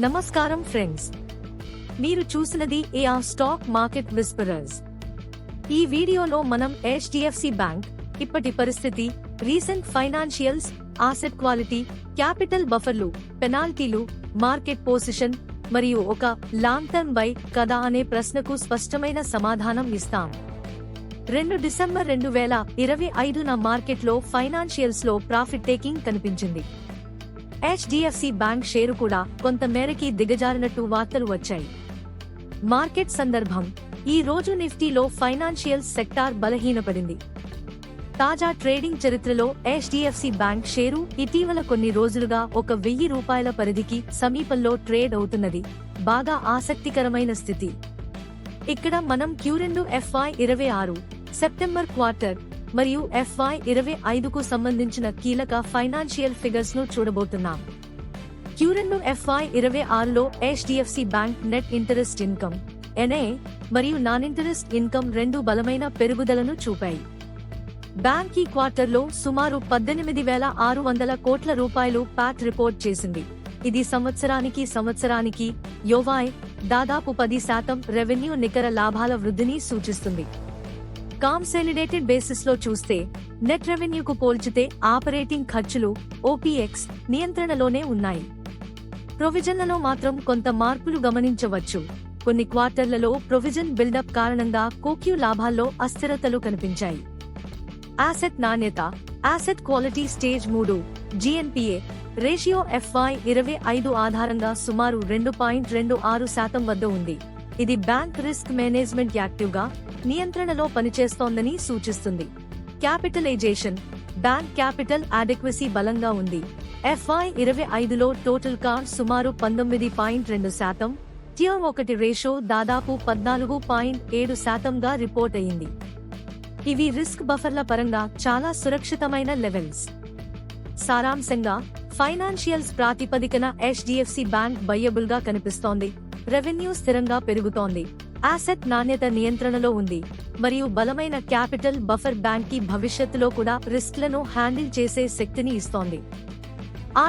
నమస్కారం ఫ్రెండ్స్, మీరు చూసినది ఏఆర్ స్టాక్ మార్కెట్ విస్పరర్స్. ఈ వీడియోలో మనం హెచ్డిఎఫ్సి బ్యాంక్ ఇప్పటి పరిస్థితి, recent financials, asset quality, capital బఫర్లు, పెనాల్టీలు, మార్కెట్ పొజిషన్ మరియు ఒక లాంగ్ టర్మ్ బై కదా అనే ప్రశ్నకు స్పష్టమైన సమాధానం ఇస్తాం. 2 డిసెంబర్ 2025న మార్కెట్లో ఫైనాన్షియల్స్ లో ప్రాఫిట్ టేకింగ్ కనిపించింది. హెచ్డిఎఫ్సి బ్యాంక్ షేరు కూడా కొంత మేరకి దిగజారినట్టు వార్తలు వచ్చాయి. మార్కెట్ సందర్భం: ఈ రోజు నిఫ్టీలో ఫైనాన్షియల్స్ సెక్టార్ బలహీనపడింది. తాజా ట్రేడింగ్ చరిత్రలో హెచ్డిఎఫ్సి బ్యాంక్ షేరు ఇటీవల కొన్ని రోజులుగా ₹1,000 పరిధికి సమీపంలో ట్రేడ్ అవుతున్నది. బాగా ఆసక్తికరమైన స్థితి. ఇక్కడ మనం Q2 FY26 సెప్టెంబర్ క్వార్టర్ మరియు FY25కు సంబంధించిన కీలక ఫైనాన్షియల్ ఫిగర్స్ ను చూడబోతున్నాం. Q2 FY26లో HDFC bank net interest income (NII) మరియు నాన్ ఇంటరెస్ట్ ఇన్కమ్ రెండూ బలమైన పెరుగుదలను చూపాయి. బ్యాంక్ ఈ క్వార్టర్లో సుమారు ₹18,600 కోట్ల పాట్ రిపోర్ట్ చేసింది. ఇది సంవత్సరానికి YoY దాదాపు 10% రెవెన్యూ నికర లాభాల వృద్ధిని సూచిస్తుంది. కాన్సాలిడేటెడ్ బేసిస్ లో చూస్తే నెట్ రెవెన్యూకు పోల్చితే ఆపరేటింగ్ ఖర్చులు OPEX నియంత్రణలోనే ఉన్నాయి. ప్రొవిజన్లలో మాత్రం కొంత మార్పులు గమనించవచ్చు. కొన్ని క్వార్టర్లలో ప్రొవిజన్ బిల్డప్ కారణంగా QoQ లాభాల్లో అస్థిరతలు కనిపించాయి. ఆసెట్ నాణ్యత, asset quality stage 3 GNPA ratio FY25 ఆధారంగా సుమారు 2.26% వద్ద ఉంది. ఇది బ్యాంక్ రిస్క్ మేనేజ్మెంట్ యాక్టివ్గా నియంత్రణలో పనిచేస్తోందని సూచిస్తుంది. క్యాపిటలైజేషన్: బ్యాంక్ క్యాపిటల్ అడెక్వసీ బలంగా ఉంది. FY25లో టోటల్ కార్ సుమారు 19.2%, Tier 1 రేషియో దాదాపు 14.7%గా రిపోర్ట్ అయింది. ఇవి రిస్క్ బఫర్ల పరంగా చాలా సురక్షితమైన లెవెల్స్. సారాంశంగా, ఫైనాన్షియల్స్ ప్రాతిపదికన హెచ్డిఎఫ్సి బ్యాంక్ బయ్యబుల్ గా కనిపిస్తోంది. రెవెన్యూ స్థిరంగా పెరుగుతోంది. ఆసెట్ నాణ్యత నియంత్రణలో ఉంది మరియు బలమైన క్యాపిటల్ బఫర్ బ్యాంక్ కి భవిష్యత్తులో కూడా రిస్క్లను హ్యాండిల్ చేసే శక్తిని ఇస్తోంది.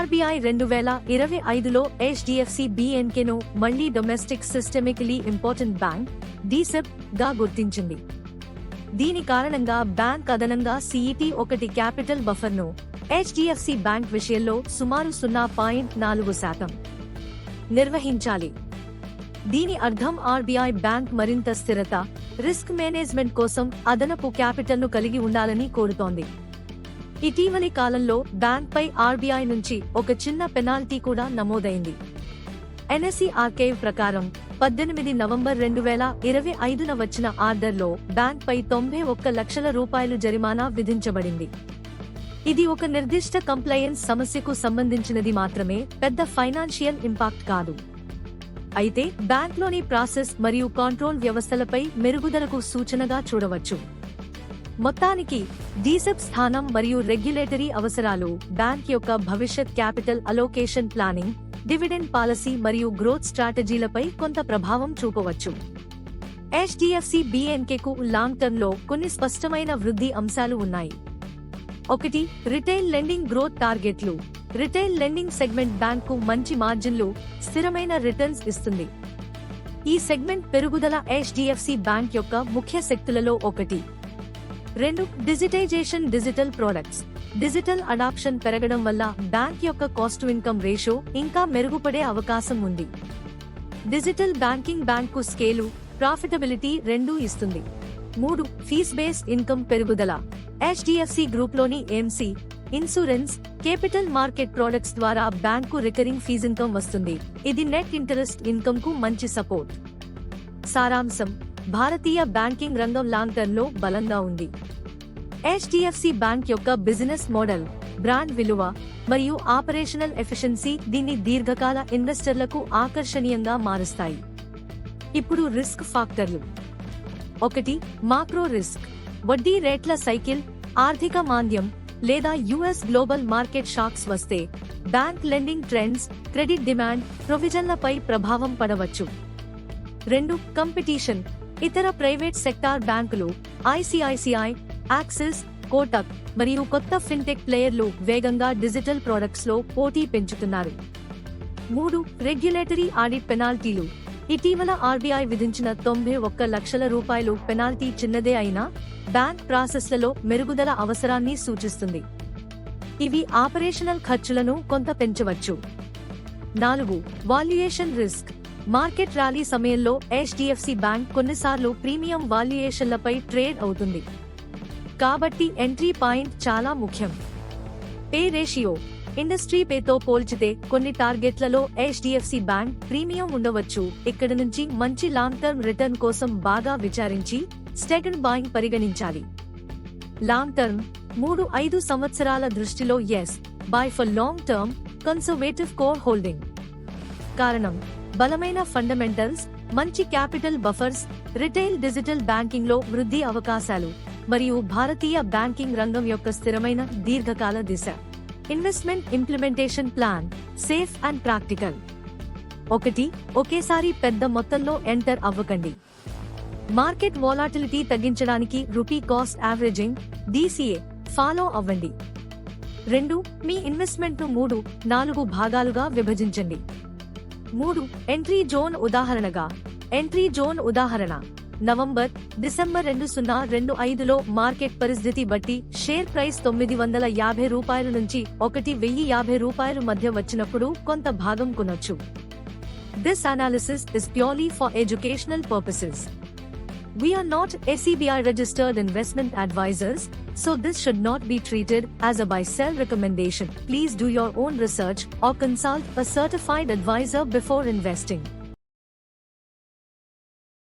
RBI 2025లో హెచ్డిఎఫ్సి BNKను మళ్లీ డొమెస్టిక్ సిస్టమికలీ ఇంపార్టెంట్ బ్యాంక్ (DSIB) గా గుర్తించింది. దీని కారణంగా బ్యాంక్ అదనంగా CET1 క్యాపిటల్ బఫర్ను హెచ్డిఎఫ్సి బ్యాంక్ విషయంలో సుమారు 0.4% నిర్వహించాలి. దీని అర్థం RBI బ్యాంక్ మరింత స్థిరత, రిస్క్ మేనేజ్మెంట్ కోసం అదనపు క్యాపిటల్ను కలిగి ఉండాలని కోరుతోంది. ఇటీవలి కాలంలో బ్యాంక్పై RBI నుంచి ఒక చిన్న పెనాల్టీ కూడా నమోదైంది. NSE ఆర్కైవ్ ప్రకారం 18 నవంబర్ 2025న వచ్చిన ఆర్డర్లో బ్యాంక్పై ₹91 లక్షల జరిమానా విధించబడింది. ఇది ఒక నిర్దిష్ట కంప్లయన్స్ సమస్యకు సంబంధించినది మాత్రమే, పెద్ద ఫైనాన్షియల్ ఇంపాక్ట్ కాదు. అయితే బ్యాంక్లోని ప్రాసెస్ మరియు కంట్రోల్ వ్యవస్థలపై మెరుగుదలకు సూచనగా చూడవచ్చు. మొత్తానికి DSIB స్థానం మరియు రెగ్యులేటరీ అవసరాలు బ్యాంక్ యొక్క భవిష్యత్ capital allocation planning, dividend policy మరియు గ్రోత్ స్ట్రాటజీలపై కొంత ప్రభావం చూపవచ్చు. హెచ్డిఎఫ్సి BNKకు లాంగ్ టర్మ్ లో కొన్ని స్పష్టమైన వృద్ధి అంశాలు ఉన్నాయి. 1. రిటైల్ లెండింగ్ గ్రోత్ టార్గెట్లు. రిటైల్ లెండింగ్ సెగ్మెంట్ బ్యాంకు మంచి మార్జిన్లు, స్థిరమైన రిటర్న్స్ ఇస్తుంది. ఈ సెగ్మెంట్ పెరుగుదల హెచ్డిఎఫ్సి బ్యాంక్ యొక్క ముఖ్య శక్తులలో ఒకటి. 2. Digitisation. Digital products. Digital adoption పెరగడం వల్ల బ్యాంక్ యొక్క కాస్ట్ టు ఇన్కమ్ రేషియో ఇంకా మెరుగుపడే అవకాశం ఉంది. Digital banking bank scale, profitability రెండూ ఇస్తుంది. 3. ఫీస్ బేస్డ్ ఇన్కమ్ పెరుగుదల. హెచ్డిఎఫ్సి గ్రూప్లోని AMC, insurance, capital market products ద్వారా బ్యాంకు రికరింగ్ ఫీజ్ ఇన్కమ్ వస్తుంది. ఇది నెట్ ఇంటరెస్ట్ ఇన్కమ్ కు మంచి సపోర్ట్. సారాంశం: భారతీయ బ్యాంకింగ్ రంగం లాంగ్ టర్మ్ లో బలంగా ఉంది. హెచ్డిఎఫ్సి బ్యాంక్ యొక్క బిజినెస్ మోడల్, బ్రాండ్ విలువ మరియు ఆపరేషనల్ ఎఫిషియన్సీ దీన్ని దీర్ఘకాల ఇన్వెస్టర్లకు ఆకర్షణీయంగా మారుస్తాయి. ఇప్పుడు రిస్క్ ఫాక్టర్లు. 1. Macro risk. వడ్డీ రేట్ల సైకిల్, ఆర్థిక మాంద్యం లేదా US గ్లోబల్ మార్కెట్ షాక్స్ వస్తే bank lending trends, credit demand, ప్రొవిజన్లపై ప్రభావం పడవచ్చు. 2. కంపిటీషన్. ఇతర ప్రైవేట్ సెక్టార్ బ్యాంకులు, ICICI, యాక్సిస్, కోటక్ మరియు కొత్త ఫిన్టెక్ ప్లేయర్లు వేగంగా డిజిటల్ ప్రొడక్ట్స్ లో పోటీ పెంచుతున్నారు. 3. రెగ్యులేటరీ ఆడిట్ పెనాల్టీలు. ఇటీవల ఆర్బీఐ విధించిన 91 లక్షల రూపాయలు పెనాల్టీ చిన్నదే అయినా బ్యాంక్ ప్రాసెస్లలో మెరుగుదల అవసరాన్ని సూచిస్తుంది. ఇవి ఆపరేషనల్ ఖర్చులను కొంత పెంచవచ్చు. 4. Valuation risk. మార్కెట్ ర్యాలీ సమయంలో హెచ్డిఎఫ్సి బ్యాంక్ కొన్నిసార్లు ప్రీమియం వాల్యుయేషన్లపై ట్రేడ్ అవుతుంది, కాబట్టి ఎంట్రీ పాయింట్ చాలా ముఖ్యం. Pay ratio. ఇండస్ట్రీ పేతో పోల్చితే కొన్ని టార్గెట్లలో హెచ్డిఎఫ్సి బ్యాంక్ ప్రీమియం ఉండవచ్చు. ఇక్కడ నుంచి మంచి లాంగ్ టర్మ్ రిటర్న్ కోసం బాగా విచారించి సెకండ్ బాయింగ్ పరిగణించాలి. లాంగ్ టర్మ్ 3-5 సంవత్సరాల దృష్టిలో S buy for long term conservative core holding. కారణం బలమైన ఫండమెంటల్స్, మంచి capital buffers, retail digital banking లో వృద్ధి అవకాశాలు మరియు భారతీయ బ్యాంకింగ్ రంగం యొక్క స్థిరమైన దీర్ఘకాల దిశ. Investment implementation plan safe and practical. 1. ఒకేసారి పెద్ద మొత్తంలో ఎంటర్ అవ్వకండి. మార్కెట్ వోలాటిలిటీ తగ్గించడానికి rupee cost averaging DCA follow అవ్వండి. 2. మీ ఇన్వెస్ట్మెంట్ను 3-4 భాగాలుగా విభజించండి. 3. ఎంట్రీ జోన్ ఉదాహరణ నవంబర్-డిసెంబర్ 2025లో మార్కెట్ పరిస్థితి బట్టి షేర్ ప్రైస్ 950 రూపాయల నుంచి 1050 రూపాయలు మధ్య వచ్చినప్పుడు కొంత భాగం కొనొచ్చు. This analysis is purely for educational purposes. We are not SEBI registered investment advisors, so this should not be treated as a buy-sell recommendation. Please do your own research or consult a certified advisor before investing.